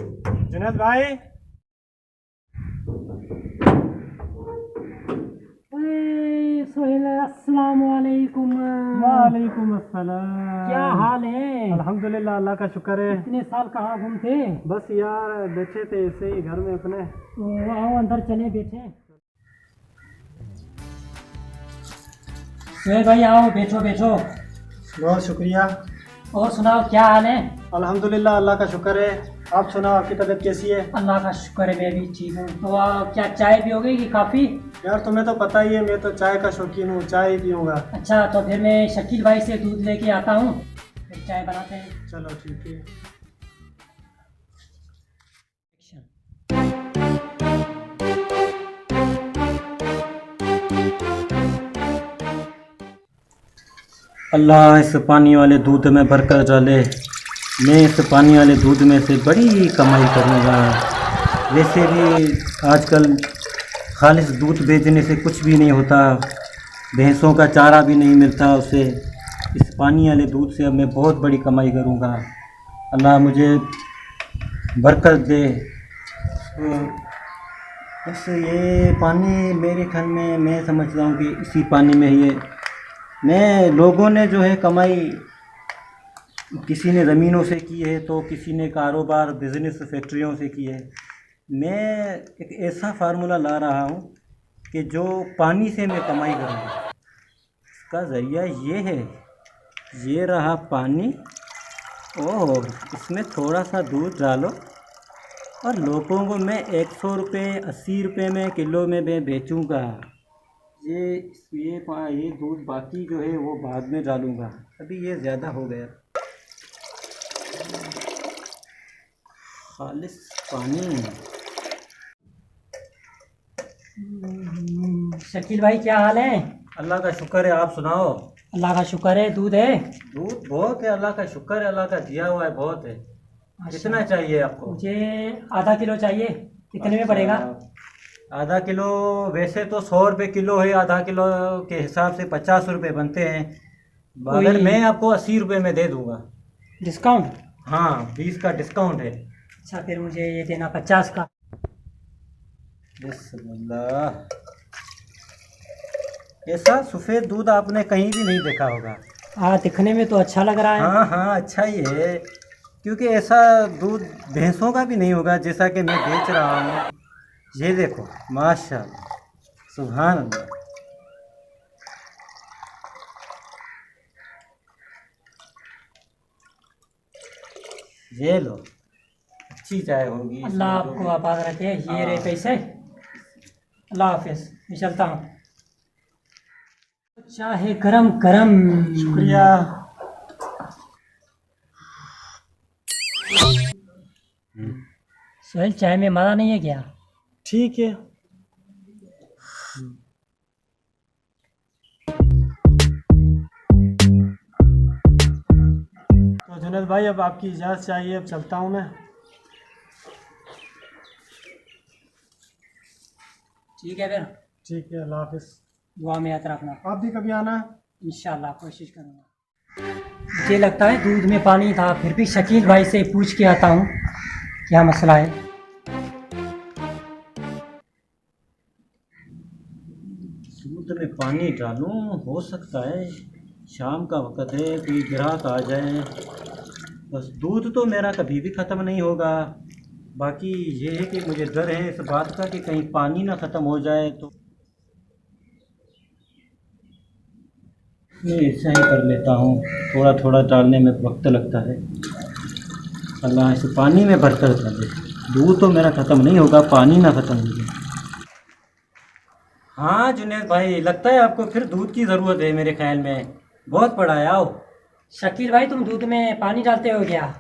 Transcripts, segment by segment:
जुनैद भाई। सोहेल अस्सलाम वालेकुम। वालेकुम अस्सलाम। क्या हाल है? अल्हम्दुलिल्लाह, अल्लाह का शुक्र है। इतने साल कहाँ गुम थे? बस यार बैठे थे ऐसे ही घर में अपने। तो आओ अंदर चले बैठे। सोहेल भाई आओ बैठो बैठो। बहुत शुक्रिया। और सुनाओ क्या हाल है? अल्हम्दुलिल्लाह, अल्लाह का शुक्र है। आप सुनाओ, आपकी तबीयत कैसी है? अल्लाह का शुक्र है मैं भी ठीक हूँ। तो क्या चाय पियोगे कि काफ़ी? यार तुम्हें तो पता ही है, मैं तो चाय का शौकीन हूँ, चाय ही पीऊँगा। अच्छा तो फिर मैं शकील भाई से दूध लेके आता हूँ, फिर चाय बनाते हैं। चलो ठीक है। अल्लाह इस पानी वाले दूध में बरकत डाले। मैं इस पानी वाले दूध में से बड़ी कमाई करूँगा। वैसे भी आजकल खालिस दूध बेचने से कुछ भी नहीं होता, भैंसों का चारा भी नहीं मिलता उसे। इस पानी वाले दूध से अब मैं बहुत बड़ी कमाई करूँगा। अल्लाह मुझे बरकत दे। तो बस ये पानी मेरे ख्याल में, मैं समझता हूँ कि इसी पानी में ये मैं लोगों ने जो है कमाई, किसी ने ज़मीनों से की है तो किसी ने कारोबार बिज़नेस फैक्ट्रियों से की है। मैं एक ऐसा फार्मूला ला रहा हूँ कि जो पानी से मैं कमाई करूँगा। इसका ज़रिया ये है, ये रहा पानी और इसमें थोड़ा सा दूध डालो और लोगों को मैं 100 रुपये 80 रुपये में किलो में मैं बेचूँगा। ये दूध बाकी जो है वो बाद में डालूँगा, अभी ये ज़्यादा हो गया। खालिस पानी। शकील भाई क्या हाल है? अल्लाह का शुक्र है, आप सुनाओ। अल्लाह का शुक्र है। दूध है? दूध बहुत है, अल्लाह का शुक्र है, अल्लाह का दिया हुआ है, बहुत है। कितना चाहिए आपको? मुझे आधा किलो चाहिए। कितने में पड़ेगा? आधा किलो वैसे तो 100 रुपये किलो है, आधा किलो के हिसाब से 50 रुपये बनते हैं, मगर मैं आपको 80 रुपये में दे दूँगा। डिस्काउंट? हाँ, 20 का डिस्काउंट है। अच्छा फिर मुझे ये देना 50 का। बिस्मिल्लाह। ऐसा सफ़ेद दूध आपने कहीं भी नहीं देखा होगा। हाँ दिखने में तो अच्छा लग रहा है। हाँ हाँ, अच्छा ही है, क्योंकि ऐसा दूध भैंसों का भी नहीं होगा जैसा कि मैं बेच रहा हूँ। ये देखो, माशाल्लाह, सुभान अल्लाह। ये लो, अच्छी चाय होगी। अल्लाह आपको आबाद रखे। ये रहे पैसे। अल्लाह हाफिज, मैं चलता हूँ। चाहे गरम गरम। शुक्रिया। सोहेल चाय में मज़ा नहीं है क्या? ठीक है। तो जुनैद भाई, अब आपकी इजाज़त चाहिए, अब चलता हूँ मैं। ठीक है फिर। ठीक है, अल्लाह हाफिज़। दुआ में याद रखना। आप भी कभी आना। इंशाल्लाह कोशिश करूँगा। मुझे लगता है दूध में पानी था, फिर भी शकील भाई से पूछ के आता हूँ क्या मसला है। दूध में पानी डालूं, हो सकता है शाम का वक़्त है, कोई ग्राहक आ जाए। बस दूध तो मेरा कभी भी ख़त्म नहीं होगा। बाकी ये है कि मुझे डर है इस बात का कि कहीं पानी ना ख़त्म हो जाए, तो मैं ऐसा ही कर लेता हूँ। थोड़ा थोड़ा डालने में वक्त लगता है। अल्लाह इस पानी में बरकत डाले। दूध तो मेरा ख़त्म नहीं होगा, पानी ना ख़त्म हो जाए। हाँ जुनैद भाई, लगता है आपको फिर दूध की ज़रूरत है, मेरे ख्याल में बहुत पड़ा है। आओ। शकील भाई तुम दूध में पानी डालते हो क्या?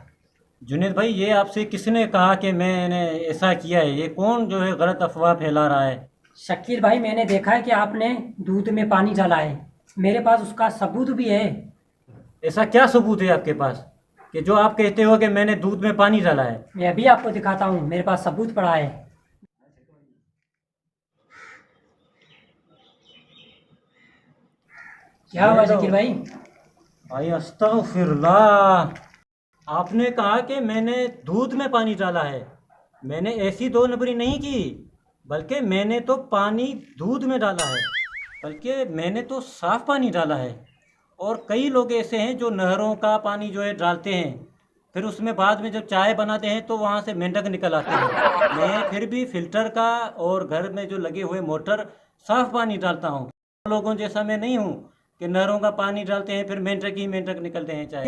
जुनैद भाई, ये आपसे किसने कहा कि मैंने ऐसा किया है? ये कौन जो है गलत अफवाह फैला रहा है? शकील भाई मैंने देखा है कि आपने दूध में पानी डाला है, मेरे पास उसका सबूत भी है। ऐसा क्या सबूत है आपके पास कि जो आप कहते हो कि मैंने दूध में पानी डाला है? मैं अभी आपको दिखाता हूँ, मेरे पास सबूत पड़ा है। क्या हुआ ये लो। शकील भाई? भाई अस्तगफिरुल्लाह, आपने कहा कि मैंने दूध में पानी डाला है। मैंने ऐसी दो नंबरी नहीं की, बल्कि मैंने तो पानी दूध में डाला है, बल्कि मैंने तो साफ पानी डाला है। और कई लोग ऐसे हैं जो नहरों का पानी जो है डालते हैं, फिर उसमें बाद में जब चाय बनाते हैं तो वहाँ से मेंढक निकल आते हैं। मैं फिर भी फिल्टर का और घर में जो लगे हुए मोटर साफ पानी डालता हूँ। लोगों जैसा मैं नहीं हूँ कि नहरों का पानी डालते हैं फिर मेंढक ही मेंढक निकलते हैं चाय।